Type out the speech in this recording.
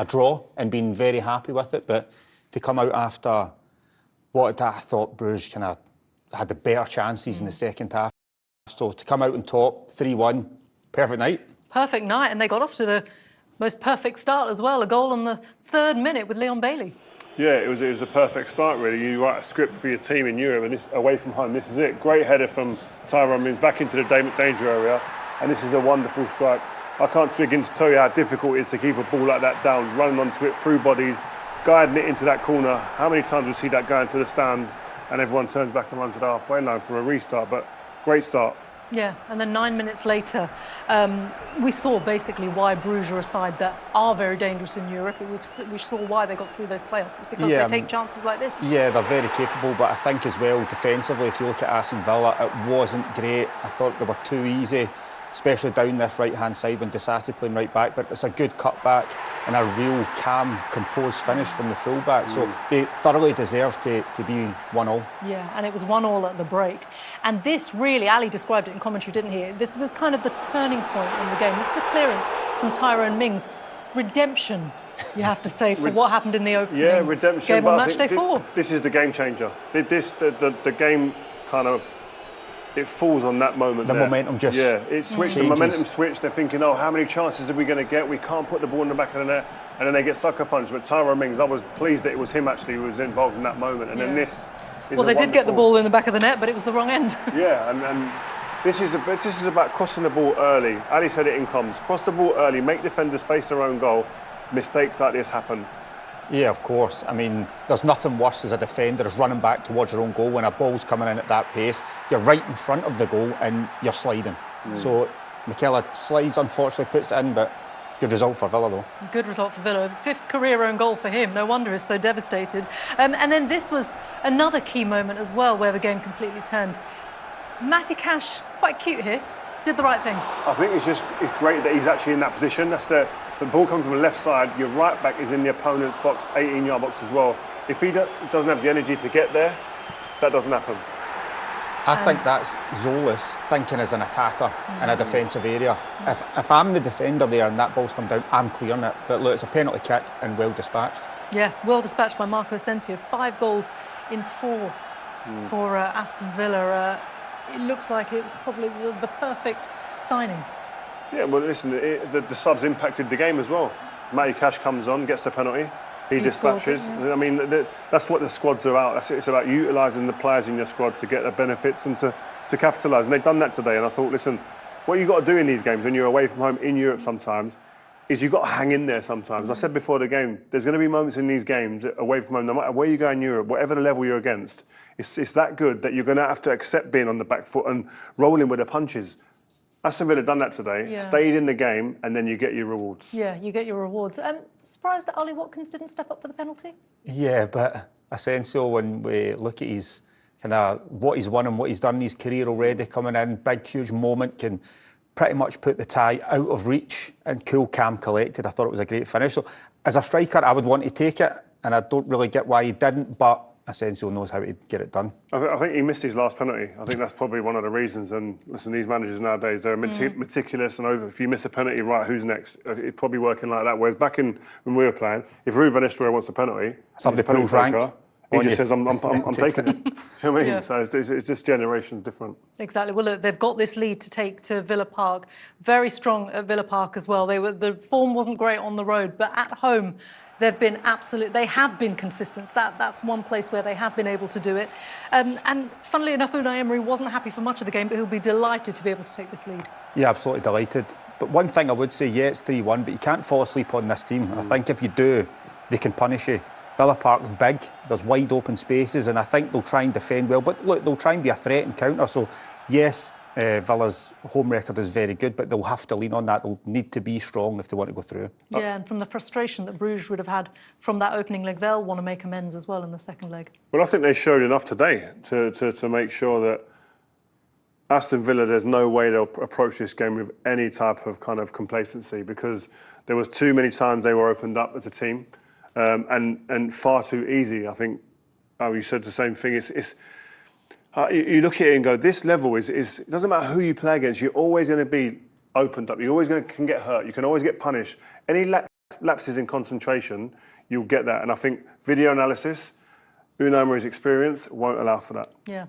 a draw and been very happy with it. But to come out after what I thought Bruges kind of had the better chances in the second half. So to come out on top, 3-1, perfect night. Perfect night, and they got off to the most perfect start as well. A goal on the 3rd minute with Leon Bailey. Yeah, it was a perfect start, really. You write a script for your team in Europe, and this away from home, this is it. Great header from Tyrone Mings back into the danger area, and this is a wonderful strike. I can't begin to tell you how difficult it is to keep a ball like that down, running onto it through bodies, guiding it into that corner. How many times we see that go into the stands, and everyone turns back and runs to the halfway line for a restart? But great start. Yeah, and then 9 minutes later, we saw basically why Bruges are a side that are very dangerous in Europe. We saw why they got through those playoffs. It's because they take chances like this. Yeah, they're very capable, but I think as well, defensively, if you look at Aston Villa, it wasn't great. I thought they were too easy, especially down this right-hand side when Disasi playing right back, but it's a good cutback and a real calm, composed finish from the full-back. So they thoroughly deserve to be 1-1. Yeah, and it was 1-1 at the break. And this really, Ali described it in commentary, didn't he? This was kind of the turning point in the game. This is a clearance from Tyrone Mings. Redemption, you have to say, for what happened in the opening redemption, game on match day 4. This is the game changer. The game kind of, it falls on that moment. The momentum just it switched. The momentum switched. They're thinking, oh, how many chances are we going to get? We can't put the ball in the back of the net, and then they get sucker punched. But Tyrone Mings, I was pleased that it was him actually who was involved in that moment. And then this is well, they did get the ball in the back of the net, but it was the wrong end. Yeah, and this is about crossing the ball early. Ali said it in comms. Cross the ball early, make defenders face their own goal. Mistakes like this happen. Yeah, of course. I mean, there's nothing worse as a defender as running back towards your own goal when a ball's coming in at that pace. You're right in front of the goal and you're sliding. So McKellar slides, unfortunately, puts it in, but good result for Villa, though. Good result for Villa. 5th career own goal for him. No wonder he's so devastated. And then this was another key moment as well where the game completely turned. Matty Cash, quite cute here, did the right thing. I think it's great that he's actually in that position. The ball comes from the left side, your right back is in the opponent's box, 18-yard box as well. If he doesn't have the energy to get there, that doesn't happen. I think that's Zolas thinking as an attacker in a defensive area. If I'm the defender there and that ball's come down, I'm clearing it. But look, it's a penalty kick and well dispatched. Yeah, well dispatched by Marco Asensio. 5 goals in 4 for Aston Villa. It looks like it was probably the perfect signing. Yeah, well, listen, the subs impacted the game as well. Matty Cash comes on, gets the penalty, he dispatches. I mean, that's what the squads are about. It's about utilising the players in your squad to get the benefits and to capitalise. And they've done that today. And I thought, listen, what you've got to do in these games when you're away from home in Europe sometimes is you've got to hang in there sometimes. I said before the game, there's going to be moments in these games away from home, no matter where you go in Europe, whatever the level you're against, it's that good that you're going to have to accept being on the back foot and rolling with the punches. Aston Villa done that today, stayed in the game, and then you get your rewards. Yeah, you get your rewards. Surprised that Ollie Watkins didn't step up for the penalty? Yeah, but Asensio, when we look at his kind of what he's won and what he's done in his career already, coming in, big, huge moment, can pretty much put the tie out of reach and cool, calm, collected. I thought it was a great finish. So, as a striker, I would want to take it, and I don't really get why he didn't, but Asensio knows how to get it done. I think he missed his last penalty. I think that's probably one of the reasons. And listen, these managers nowadays, they're meticulous and if you miss a penalty, right, who's next? It's probably working like that. Whereas back when we were playing, if Ruud van Nistelrooy wants a penalty, somebody pulls rank, he just says, I'm taking it. You know what I mean? Yeah. So it's just generations different. Exactly. Well, look, they've got this lead to take to Villa Park. Very strong at Villa Park as well. The form wasn't great on the road, but at home, they have been consistent. That's one place where they have been able to do it. And funnily enough, Unai Emery wasn't happy for much of the game, but he'll be delighted to be able to take this lead. Yeah, absolutely delighted. But one thing I would say, yeah, it's 3-1, but you can't fall asleep on this team. I think if you do, they can punish you. Villa Park's big, there's wide open spaces, and I think they'll try and defend well. But look, they'll try and be a threat and counter. So, yes, Villa's home record is very good, but they'll have to lean on that. They'll need to be strong if they want to go through. Yeah, and from the frustration that Bruges would have had from that opening leg, they'll want to make amends as well in the second leg. Well, I think they showed enough today to make sure that Aston Villa, there's no way they'll approach this game with any type of kind of complacency, because there was too many times they were opened up as a team, and far too easy. I think, you said the same thing. You look at it and go, this level it doesn't matter who you play against, you're always going to be opened up. You're always can get hurt. You can always get punished. Any lack lapses in concentration, you'll get that. And I think video analysis, Unai Emery's experience won't allow for that. Yeah.